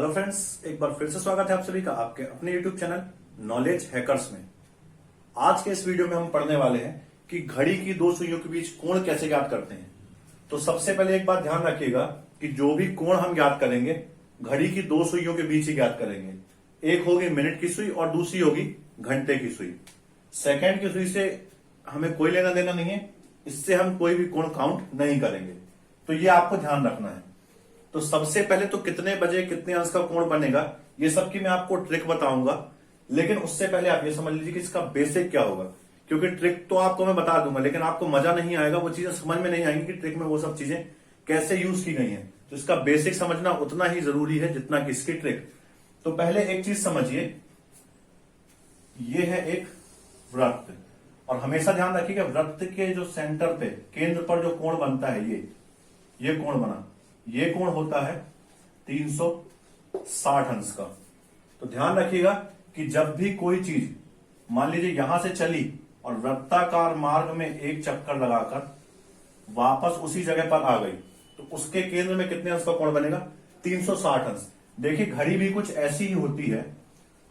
Hello friends, एक बार फिर से स्वागत है आप सभी का आपके अपने यूट्यूब चैनल नॉलेज हैकर्स में। आज के इस वीडियो में हम पढ़ने वाले हैं कि घड़ी की दो सुइयों के बीच कोण कैसे ज्ञात करते हैं। तो सबसे पहले एक बात ध्यान रखिएगा कि जो भी कोण हम ज्ञात करेंगे घड़ी की दो सुइयों के बीच ही ज्ञात करेंगे। एक होगी मिनट की सुई और दूसरी होगी घंटे की सुई। सेकेंड की सुई से हमें कोई लेना देना नहीं है, इससे हम कोई भी कोण काउंट नहीं करेंगे। तो ये आपको ध्यान रखना है। तो सबसे पहले तो कितने बजे कितने अंश का कोण बनेगा ये सब की मैं आपको ट्रिक बताऊंगा, लेकिन उससे पहले आप ये समझ लीजिए कि इसका बेसिक क्या होगा। क्योंकि ट्रिक तो आपको मैं बता दूंगा लेकिन आपको मजा नहीं आएगा, वो चीजें समझ में नहीं आएंगी कि ट्रिक में वो सब चीजें कैसे यूज की गई हैं। तो इसका बेसिक समझना उतना ही जरूरी है जितना कि इसकी ट्रिक। तो पहले एक चीज समझिए, ये है एक वृत्त और हमेशा ध्यान रखिएगा वृत्त के जो सेंटर पे केंद्र पर जो कोण बनता है ये कोण बना, ये कोण होता है 360 अंश का। तो ध्यान रखिएगा कि जब भी कोई चीज मान लीजिए यहां से चली और वृत्ताकार मार्ग में एक चक्कर लगाकर वापस उसी जगह पर आ गई तो उसके केंद्र में कितने अंश का कोण बनेगा? 360 अंश। देखिए घड़ी भी कुछ ऐसी ही होती है।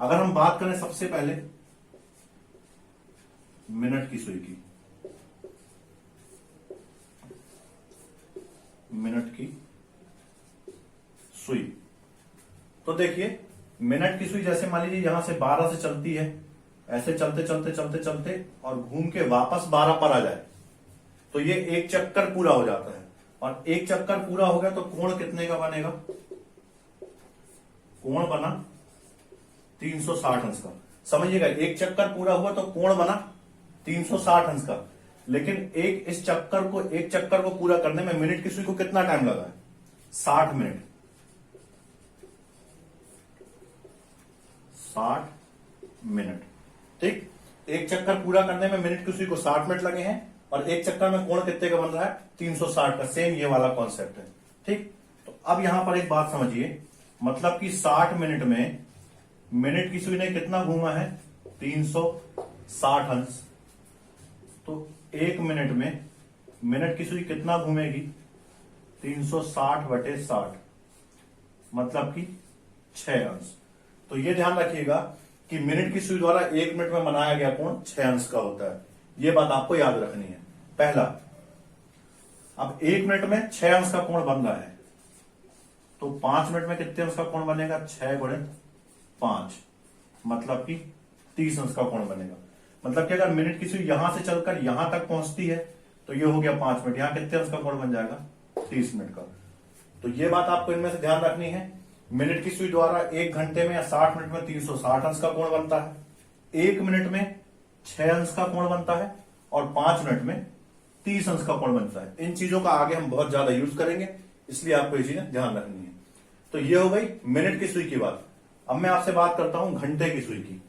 अगर हम बात करें सबसे पहले मिनट की सुई की, मिनट की सुई, तो देखिए मिनट की सुई जैसे मान लीजिए यहां से 12 से चलती है, ऐसे चलते चलते चलते चलते और घूम के वापस 12 पर आ जाए तो ये एक चक्कर पूरा हो जाता है। और एक चक्कर पूरा हो गया तो कोण कितने का बनेगा? कोण बना 360 अंश का। समझिएगा एक चक्कर पूरा हुआ तो कोण बना 360 अंश का। लेकिन एक चक्कर को पूरा करने में मिनट की सुई को कितना टाइम लगा है? 60 मिनट। 60 मिनट, ठीक। एक चक्कर पूरा करने में मिनट की सुई को 60 मिनट लगे हैं और एक चक्कर में कोण कितने का बन रहा है? 360 का। सेम ये वाला कॉन्सेप्ट है, ठीक। तो अब यहां पर एक बात समझिए, मतलब कि 60 मिनट में मिनट की सुई ने कितना घूमा है? 360 अंश। तो एक मिनट में मिनट की सुई कितना घूमेगी? 360/60, मतलब कि 6 अंश। तो ये ध्यान रखिएगा कि मिनट की सुई द्वारा एक मिनट में बनाया गया कोण 6 अंश का होता है। ये बात आपको याद रखनी है। पहला, अब एक मिनट में 6 अंश का कोण बन रहा है तो 5 मिनट में कितने अंश का कोण बनेगा? 6 × 5, मतलब कि 30 अंश का कोण बनेगा। मतलब कि अगर मिनट की सुई यहां से चलकर यहां तक पहुंचती है तो ये हो गया 5 मिनट, यहां कितने अंश का कोण बन जाएगा? 30 मिनट का। तो ये बात आपको इनमें से ध्यान रखनी है। मिनट की सुई द्वारा एक घंटे में या 60 मिनट में 360 अंश का कोण बनता है, एक मिनट में 6 अंश का कोण बनता है और 5 मिनट में 30 अंश का कोण बनता है। इन चीजों का आगे हम बहुत ज्यादा यूज करेंगे, इसलिए आपको ये चीजें ध्यान रखनी है। तो ये हो गई मिनट की सुई की बात। अब मैं आपसे बात करता हूं घंटे की सुई की।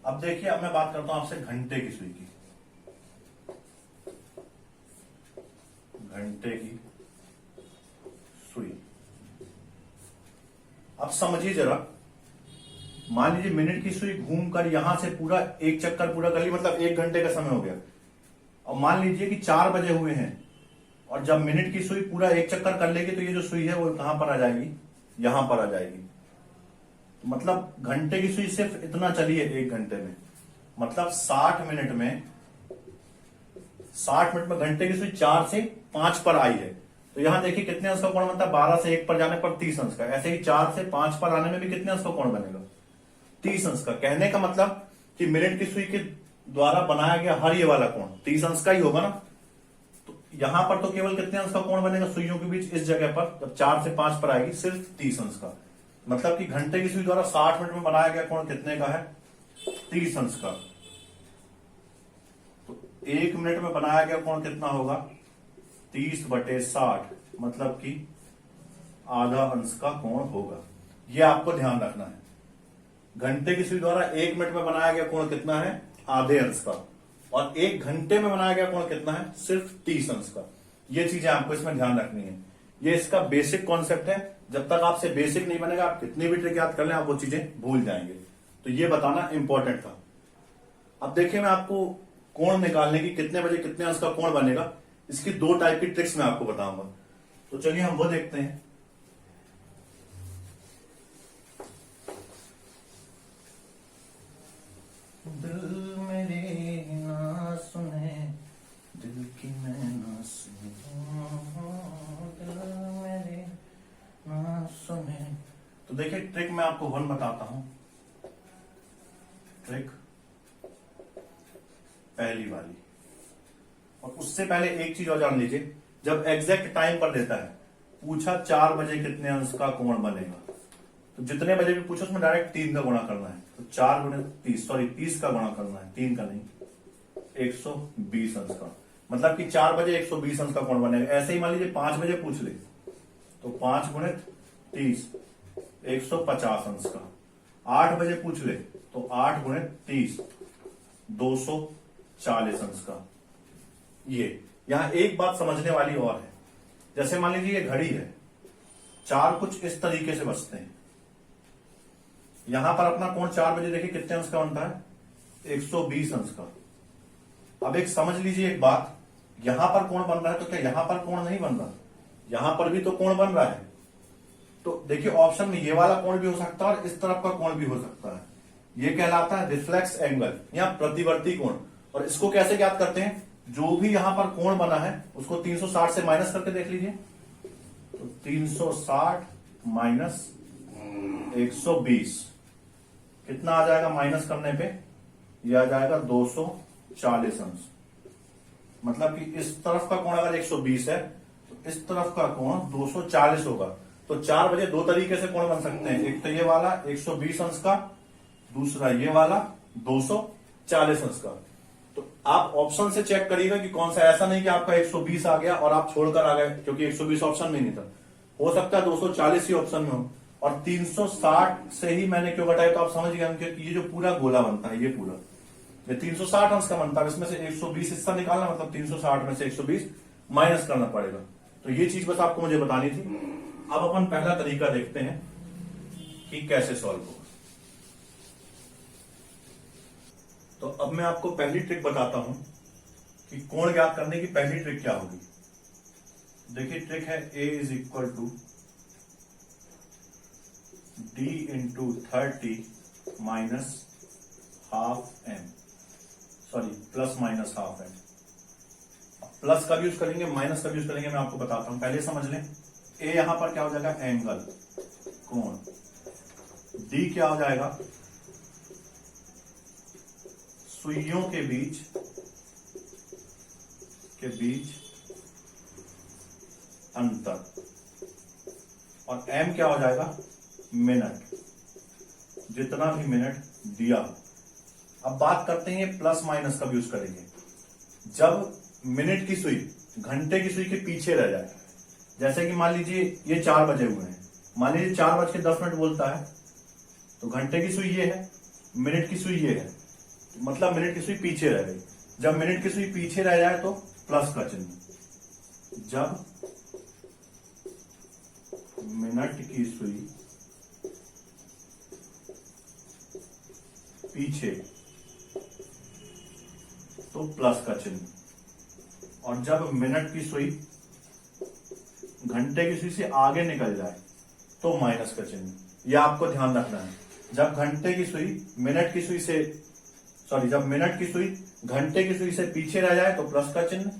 अब देखिए, अब मैं बात करता हूं आपसे घंटे की सुई की। घंटे की सुई, अब समझिए जरा, मान लीजिए मिनट की सुई घूमकर यहां से पूरा एक चक्कर पूरा कर ली, मतलब 1 घंटे का समय हो गया। और मान लीजिए कि 4 बजे हुए हैं और जब मिनट की सुई पूरा एक चक्कर कर लेगी तो ये जो सुई है वो कहां पर आ जाएगी? यहां पर आ जाएगी। मतलब घंटे की सुई सिर्फ इतना चली है 1 घंटे में, मतलब 60 मिनट में घंटे की सुई 4 से 5 पर आई है तो यहां देखिए कितने अंश का कोण बनता है? 12 से 1 पर जाने पर 30 अंश का। ऐसे ही 4 से 5 पर आने में भी कितने अंश का कोण बनेगा? 30 अंश का। कहने का मतलब कि मिनट की सुई के द्वारा बनाया गया हर ये वाला कोण 30 अंश का ही होगा ना। तो यहां पर तो केवल कितने अंश का कोण बनेगा सुइयों के बीच? इस जगह पर जब 4 से 5 पर आएगी सिर्फ 30 अंश का। मतलब कि घंटे की सुई द्वारा 60 मिनट में बनाया गया कोण कितने का है? 30 अंश का। तो 1 मिनट में बनाया गया कोण कितना होगा? 30/60, मतलब कि आधा अंश का कोण होगा। यह आपको ध्यान रखना है। घंटे की सुई द्वारा 1 मिनट में बनाया गया कोण कितना है? आधे अंश का। और 1 घंटे में बनाया गया कोण कितना है? सिर्फ 30 अंश का। ये चीजें आपको इसमें ध्यान रखनी है। ये इसका बेसिक कॉन्सेप्ट है। जब तक आपसे बेसिक नहीं बनेगा, आप कितनी भी ट्रिक याद कर लें, आप वो चीजें भूल जाएंगे। तो ये बताना इंपॉर्टेंट था। अब देखिए मैं आपको कोण निकालने की कितने बजे कितने अंश का कोण बनेगा, इसकी 2 टाइप की ट्रिक्स मैं आपको बताऊंगा। तो चलिए हम वो देखते हैं। दिल मेरे ना सुने, दिल की मैं ना सुनूं, दिल मेरे ना सुने। तो देखिए ट्रिक मैं आपको 1 बताता हूं। ट्रिक पहली वाली, और उससे पहले एक चीज और जान लीजिए, जब एग्जैक्ट टाइम पर देता है, पूछा 4 बजे कितने अंश का कोण बनेगा, तो जितने बजे भी पूछो उसमें डायरेक्ट 3 का गुणा करना है। तो 4 गुणे 30, सॉरी 30 का गुणा करना है, 3 का नहीं, 120 अंश का। मतलब कि 4 बजे 120 अंश का कोण बनेगा। ऐसे ही मान लीजिए 5 बजे पूछ ले, तो 5 गुणे 30, 150 अंश का। 8 बजे पूछ ले तो 8 गुणे 30, 240 अंश का। ये यहां एक बात समझने वाली और है, जैसे मान लीजिए ये घड़ी है, 4 कुछ इस तरीके से बजते हैं। यहां पर अपना कोण 4 बजे देखिए कितने अंश का बनता है, 120 अंश का। अब एक समझ लीजिए एक बात, यहां पर कोण बन रहा है तो क्या यहां पर कोण नहीं बन रहा, यहां पर भी तो कोण बन रहा है। तो देखिए ऑप्शन में ये वाला कोण भी हो सकता है और इस तरफ का कोण भी हो सकता है। ये कहलाता है रिफ्लेक्स एंगल या प्रतिवर्ती कोण। और इसको कैसे ज्ञात करते हैं, जो भी यहां पर कोण बना है उसको 360 से माइनस करके देख लीजिए। तो 360 माइनस 120 कितना आ जाएगा, माइनस करने पे यह आ जाएगा 240 अंश। मतलब कि इस तरफ का कोण अगर 120 है तो इस तरफ का कोण 240 होगा। तो 4 बजे 2 तरीके से कोण बन सकते हैं, एक तो ये वाला 120 अंश का, दूसरा ये वाला 240 अंश का। तो आप ऑप्शन से चेक करिएगा कि कौन सा, ऐसा नहीं कि आपका 120 आ गया और आप छोड़कर आ गए, क्योंकि 120 ऑप्शन में नहीं था। हो सकता है 240 ही ऑप्शन में हो। और 360 से ही मैंने क्यों घटाया, तो आप समझ गए क्योंकि ये जो पूरा गोला बनता है, ये पूरा ये 360 अंश का बनता है, इसमें से 120 हिस्सा निकालना, मतलब 360 में से 120 माइनस करना पड़ेगा। तो ये चीज बस आपको मुझे बतानी थी। अब अपन पहला तरीका देखते हैं कि कैसे सॉल्व होगा। तो अब मैं आपको पहली ट्रिक बताता हूं कि कोण ज्ञात करने की पहली ट्रिक क्या होगी। देखिए ट्रिक है A is equal to D into 30 minus half M, sorry plus minus half M. Plus का भी यूज करेंगे, माइनस का भी यूज करेंगे, मैं आपको बताता हूं, पहले समझ लें। ए यहां पर क्या हो जाएगा, एंगल कोण। डी क्या हो जाएगा, सुइयों के बीच अंतर। और एम क्या हो जाएगा, मिनट, जितना भी मिनट दिया। अब बात करते हैं ये प्लस माइनस का भी यूज करेंगे। जब मिनट की सुई घंटे की सुई के पीछे रह जाए, जैसे कि मान लीजिए ये 4 बजे हुए हैं, मान लीजिए 4:10 बोलता है, तो घंटे की सुई ये है, मिनट की सुई ये है, मतलब मिनट की सुई पीछे रह गई। जब मिनट की सुई पीछे रह जाए तो प्लस का चिन्ह। जब मिनट की सुई पीछे तो प्लस का चिन्ह, और जब मिनट की सुई घंटे की सुई से आगे निकल जाए तो माइनस का चिन्ह। यह आपको ध्यान रखना है। जब घंटे की सुई मिनट की सुई से, सॉरी जब मिनट की सुई घंटे की सुई से पीछे रह जाए तो प्लस का चिन्ह,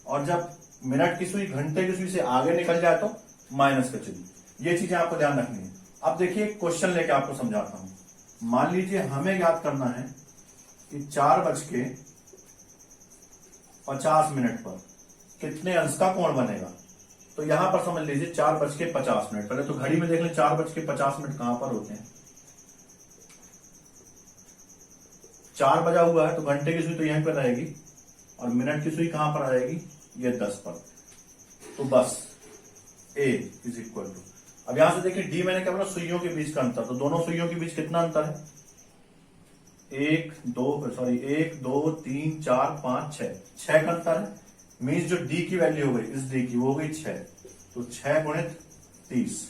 और जब मिनट की सुई घंटे की सुई से आगे निकल जाए तो माइनस का चिन्ह। ये चीजें आपको ध्यान रखनी है। अब देखिए क्वेश्चन लेके आपको समझाता हूं। मान लीजिए हमें याद करना है कि 4:50 पर कितने अंश का कोण बनेगा। तो यहां पर समझ लीजिए 4:50। पहले तो घड़ी में देख लें 4:50 कहां पर होते हैं। 4 बजा हुआ है तो घंटे की सुई तो यहीं पर रहेगी, और मिनट की सुई कहां पर आ जाएगी, ये 10 पर। तो बस A इज इक्वल टू, अब यहां से देखिए डी मैंने क्या बोला, सुइयों के बीच का अंतर। तो दोनों सुइयों के बीच कितना अंतर है, 1 2 3 4 5 6 का अंतर है। मीन्स जो डी की वैल्यू हो गई, इस डी की वो हो गई 6, तो 6 गुणित 30।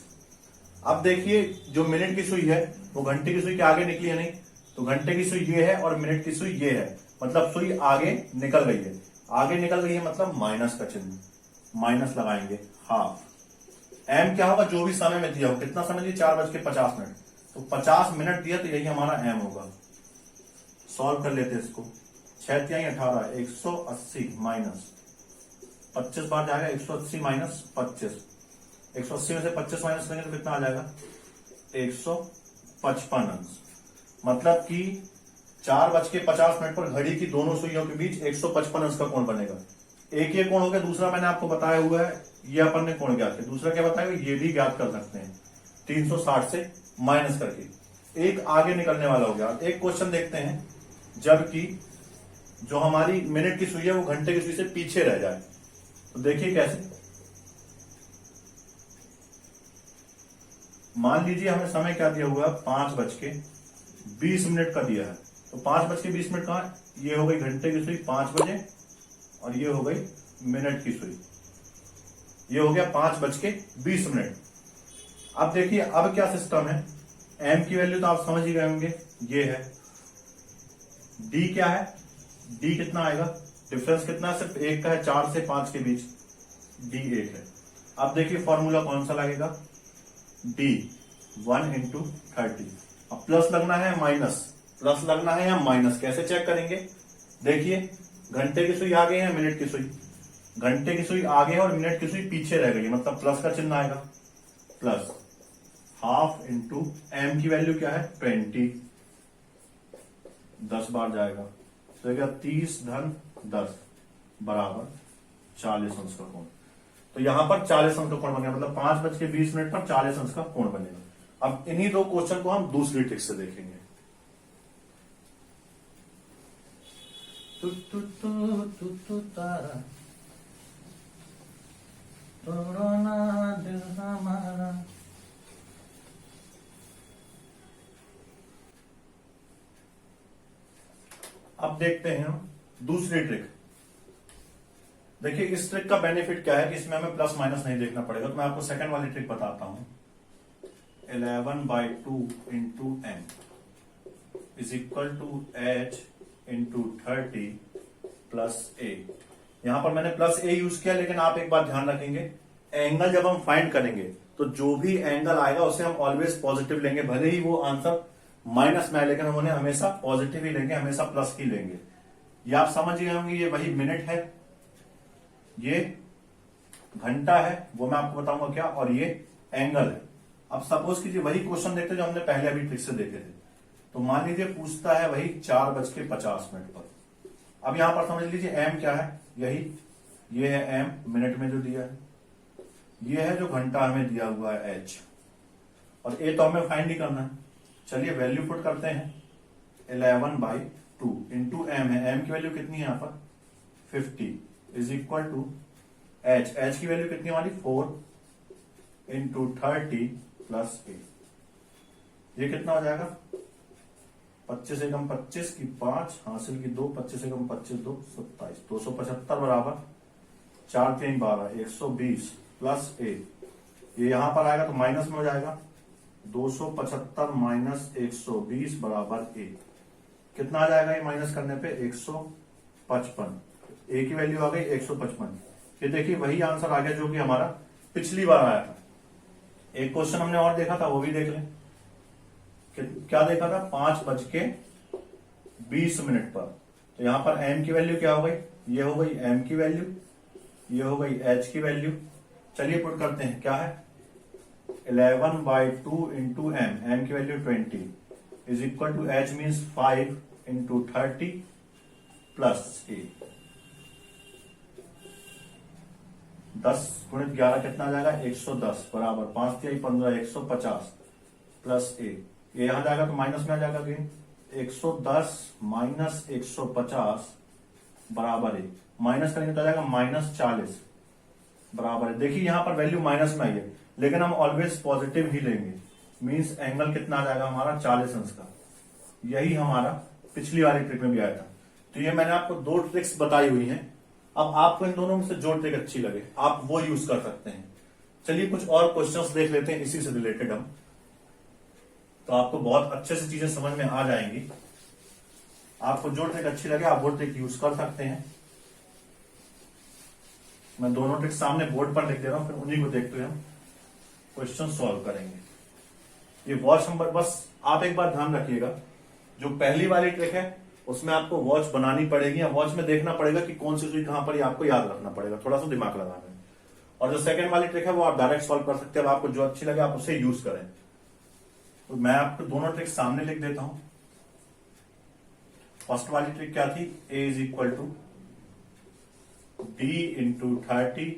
अब देखिए जो मिनट की सुई है वो घंटे की सुई के आगे निकली है नहीं, तो तो घंटे की सुई ये है और मिनट की सुई ये है, मतलब सुई आगे निकल गई है। आगे निकल गई है मतलब माइनस का चिन्ह, माइनस लगाएंगे हाफ। एम क्या होगा, जो भी समय में दिया हो, कितना समय दिया, 4:50, तो 50 मिनट दिया, तो यही हमारा एम होगा। सॉल्व कर लेते हैं इसको, 6 तिहाई 18, 180 माइनस 25 बार जाएगा, 180 माइनस 25, 180 में से 25 माइनस करेंगे तो कितना आ जाएगा, 155 अंश। मतलब कि 4:50 पर घड़ी की दोनों सुइयों के बीच 155 अंश का कोण बनेगा। एक ये कोण हो गया, दूसरा मैंने आपको बताया हुआ है, ये अपन ने कोण ज्ञात किया। दूसरा क्या बताया, ये भी ज्ञात कर सकते हैं 360 से माइनस करके। एक आगे निकलने वाला हो गया। एक क्वेश्चन देखते हैं, जबकि जो हमारी मिनट की सुई है वो घंटे की सुई से पीछे रह जाए, तो देखिए कैसे। मान लीजिए हमें समय क्या दिया हुआ है, 5:20 का दिया है, तो 5:20 कहां है, ये हो गई घंटे की सुई 5 बजे, और ये हो गई मिनट की सुई, ये हो गया 5:20। अब देखिए अब क्या सिस्टम है, एम की वैल्यू तो आप समझ ही गए होंगे, ये है। डी क्या है, डी कितना आएगा, डिफरेंस कितना, सिर्फ एक का है, 4 से 5 के बीच, डी 1 है। अब देखिए फॉर्मूला कौन सा लगेगा, डी 1 × 30। अब प्लस लगना है माइनस, प्लस लगना है या माइनस, कैसे चेक करेंगे, देखिए घंटे की सुई आगे है, मिनट की सुई, घंटे की सुई आगे है और मिनट की सुई पीछे रह गई, मतलब प्लस का चिन्ह आएगा, प्लस हाफ इंटू एम की वैल्यू क्या है 20, 10 बार जाएगा, तो क्या 30 धन 10 बराबर 40 अंश का कोण। तो यहां पर 40 अंश का कोण बनेगा, मतलब 5:20 पर 40 अंश का कोण बनेगा। अब इन्हीं दो क्वेश्चन को हम दूसरी ट्रिक से देखेंगे। तारा तोड़ना दिल हमारा। अब देखते हैं हम दूसरी ट्रिक। देखिए इस ट्रिक का बेनिफिट क्या है कि इसमें हमें प्लस माइनस नहीं देखना पड़ेगा, तो मैं आपको सेकंड वाली ट्रिक बताता हूं। 11/2 × m is equal to h × 30 plus a। यहां पर मैंने प्लस a यूज किया, लेकिन आप एक बात ध्यान रखेंगे, एंगल जब हम फाइंड करेंगे तो जो भी एंगल आएगा उसे हम ऑलवेज पॉजिटिव लेंगे, भले ही वो आंसर माइनस में है, लेकिन हम उन्हें हमेशा पॉजिटिव ही लेंगे, हमेशा प्लस ही लेंगे। ये आप समझ गए होंगे, ये वही मिनट है, ये घंटा है, वो मैं आपको बताऊंगा क्या, और ये एंगल है। अब सपोज कीजिए वही क्वेश्चन देखते जो हमने पहले अभी ट्रिक से देखे थे। तो मान लीजिए पूछता है वही 4:50 पर। अब यहां पर समझ लीजिए एम क्या है, यही ये है एम मिनट में जो दिया है, ये है जो घंटा हमें दिया हुआ है एच, और ए तो हमें फाइंड ही करना है। चलिए वैल्यू पुट करते हैं, 11/2 इंटू एम है, एम की वैल्यू कितनी है यहां पर 50 is equal to H, H की वैल्यू कितनी हमारी 4 × 30 प्लस ए। ये कितना हो जाएगा, 25 एकम 25 की 5 हासिल की 2, 25 एकम 25 2 27, 275 बराबर 4 3 12 120 प्लस ए। ये यहां पर आएगा तो माइनस में हो जाएगा, 275 माइनस 120 बराबर ए। कितना आ जाएगा ये माइनस करने पे 155, ए की वैल्यू आ गई 155। ये देखिए वही आंसर आ गया जो कि हमारा पिछली बार आया था। एक क्वेश्चन हमने और देखा था, वो भी देख लें। क्या देखा था, 5:20 पर। तो यहां पर एम की वैल्यू क्या हो गई, ये हो गई एम की वैल्यू, ये हो गई एच की वैल्यू। चलिए पुट करते हैं, क्या है 11/2 × एम की value 20 is equal to H means 5 × 30 plus A. 10 × 11 कितना आ जाएगा 110 बराबर 5 × 15 150 प्लस ए। ये यहां जाएगा तो माइनस में आ जाएगा अगेन, 110 माइनस 150 बराबर ए। माइनस करेंगे तो आ जाएगा -40 बराबर है। देखिए यहां पर वैल्यू माइनस में आई है, लेकिन हम ऑलवेज पॉजिटिव ही लेंगे, मींस एंगल कितना आ जाएगा हमारा 40 अंश का। यही हमारा पिछली वाली ट्रिक में भी आया था। तो ये मैंने आपको 2 ट्रिक्स बताई हुई हैं। अब आपको इन दोनों में से जो ट्रिक अच्छी लगे आप वो यूज कर सकते हैं। चलिए कुछ और क्वेश्चंस देख लेते हैं इसी से रिलेटेड हम, तो आपको बहुत अच्छे से चीजें समझ में आ जाएंगी। आपको जो ट्रिक अच्छी लगे आप वो ट्रिक यूज कर सकते हैं। मैं दोनों ट्रिक सामने बोर्ड पर लिख दे रहा हूं, फिर उन्हीं को देखते हुए हम क्वेश्चन सॉल्व करेंगे। ये वॉच नंबर, बस आप एक बार ध्यान रखिएगा, जो पहली वाली ट्रिक है उसमें आपको वॉच बनानी पड़ेगी या वॉच में देखना पड़ेगा कि कौन सी सुई कहां पर, आपको याद रखना पड़ेगा, थोड़ा सा दिमाग लगाना है। और जो सेकंड वाली ट्रिक है वो आप डायरेक्ट सॉल्व कर सकते हैं, आपको जो अच्छी लगे आप उसे यूज करें। तो मैं आपको दोनों ट्रिक सामने लिख देता हूं। फर्स्ट वाली ट्रिक क्या थी, A is equal to D into 30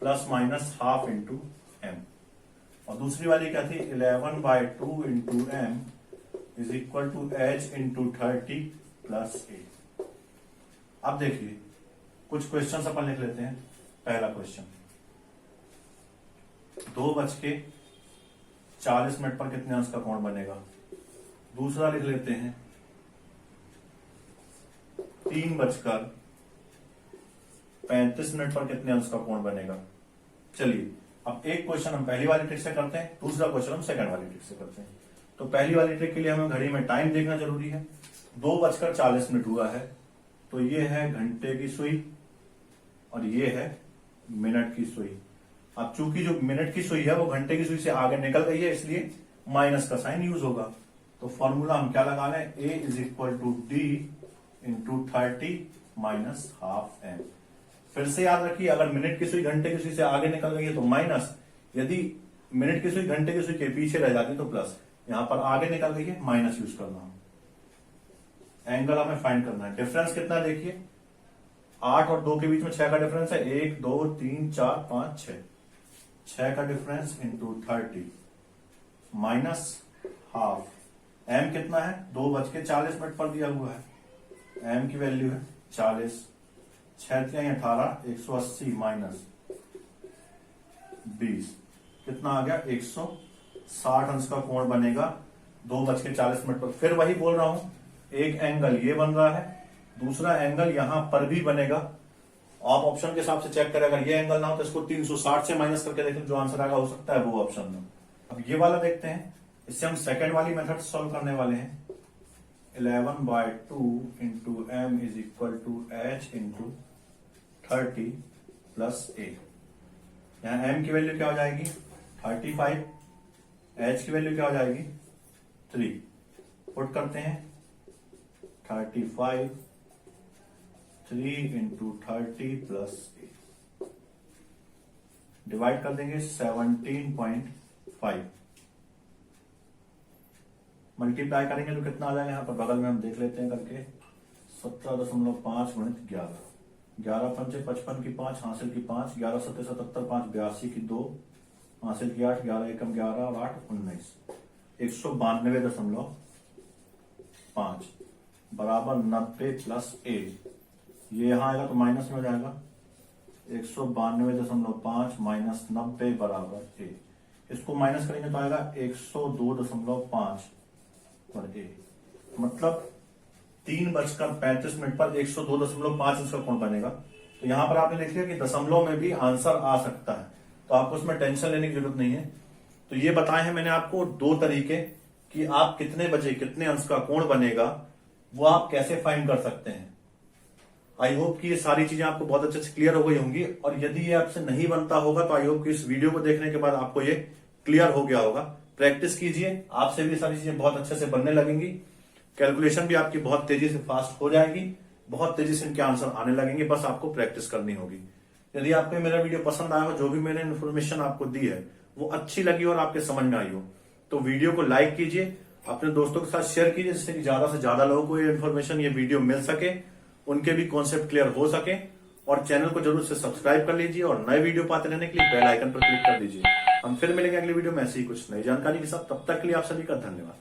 plus minus half into M. और दूसरी वाली क्या थी, 11/2 into M is equal to H into 30 plus A. अब देखिए कुछ क्वेश्चन अपन लिख लेते हैं। पहला क्वेश्चन, 2:40 पर कितने अंश का कोण बनेगा। दूसरा लिख लेते हैं 3:35 पर कितने अंश का कोण बनेगा। चलिए अब एक क्वेश्चन हम पहली वाली ट्रिक से करते हैं, दूसरा क्वेश्चन हम सेकंड वाली ट्रिक से करते हैं। तो पहली वाली ट्रिक के लिए हमें घड़ी में टाइम देखना जरूरी है। 2:40 हुआ है, तो ये है घंटे की सुई और ये है मिनट की सुई। अब चूंकि जो मिनट की सुई है वो घंटे की सुई से आगे निकल गई है, इसलिए माइनस का साइन यूज होगा। तो फॉर्मूला हम क्या लगा लें, A is equal to D into 30 minus half M. फिर से याद रखिए, अगर मिनट की सुई घंटे की सुई से आगे निकल गई है तो माइनस, यदि मिनट की सुई घंटे की सुई के पीछे रह जाती है तो प्लस। यहां पर आगे निकल गई है, माइनस यूज करना। एंगल हमें फाइंड करना है। डिफरेंस कितना देखिए, 8 और 2 के बीच में 6 का डिफरेंस है, 1 2 3 4 5 6, 6 का difference into 30 minus half. M कितना है, 2:40 पर दिया हुआ है, एम की वैल्यू है 40, 6 3 18, 180 माइनस 20 कितना आ गया, 160 अंश का कोण बनेगा 2:40 पर। फिर वही बोल रहा हूं, एक एंगल ये बन रहा है, दूसरा एंगल यहां पर भी बनेगा। आप ऑप्शन के हिसाब से चेक करें, अगर ये एंगल ना हो तो इसको 360 से माइनस करके देखें, जो आंसर आएगा हो सकता है वो ऑप्शन में। अब ये वाला देखते हैं, इससे हम सेकंड वाली मेथड सॉल्व करने वाले हैं। 11/2 into M is equal to H into 30 plus A. यहां एम की वैल्यू क्या हो जाएगी, 35, एच की वैल्यू क्या हो जाएगी 3। पुट करते हैं 35 3 इंटू 30 प्लस ए, डिवाइड कर देंगे 17.5, मल्टीप्लाई करेंगे तो कितना आ जाएगा, यहां पर बगल में हम देख लेते हैं करके, 17.5 गुणित 11, 11 पंचे 55 की 5, हासिल की 5, 11 सत्ते 77, 5 82 की 2, हासिल की 8, 11 एकम 11 और 8 19, 192.5 बराबर 90 प्लस ए। ये यहां आएगा तो माइनस में हो जाएगा, 192.5 माइनस 90 बराबर ए। इसको माइनस करेंगे तो आएगा 102.5 पर ए। मतलब 3:35 पर 102.5 अंश का कोण बनेगा। तो यहां पर आपने लिख लिया कि दशमलव में भी आंसर आ सकता है, तो आपको उसमें टेंशन लेने की जरूरत नहीं है। तो ये बताए हैं मैंने आपको 2 तरीके कि आप कितने बजे कितने अंश का कोण बनेगा वो आप कैसे फाइंड कर सकते हैं। आई होप कि ये सारी चीजें आपको बहुत अच्छे से क्लियर हो गई होंगी, और यदि ये आपसे नहीं बनता होगा तो आई होप कि इस वीडियो को देखने के बाद आपको ये क्लियर हो गया होगा। प्रैक्टिस कीजिए, आपसे भी सारी चीजें बहुत अच्छे से बनने लगेंगी। कैलकुलेशन भी आपकी बहुत तेजी से फास्ट हो जाएगी, बहुत तेजी से इनके आंसर आने लगेंगे, बस आपको प्रैक्टिस करनी होगी। यदि आपको मेरा वीडियो पसंद आया हो, जो भी मैंने इन्फॉर्मेशन आपको दी है वो अच्छी लगी और आपके समझ में आई हो, तो वीडियो को लाइक कीजिए, अपने दोस्तों के साथ शेयर कीजिए, जिससे कि ज्यादा से ज्यादा लोगों को ये इन्फॉर्मेशन, ये वीडियो मिल सके, उनके भी कॉन्सेप्ट क्लियर हो सके। और चैनल को जरूर से सब्सक्राइब कर लीजिए और नए वीडियो पाते रहने के लिए बेल आइकन पर क्लिक कर दीजिए। हम फिर मिलेंगे अगली वीडियो में ऐसी ही कुछ नई जानकारी के साथ। तब तक के लिए आप सभी का धन्यवाद।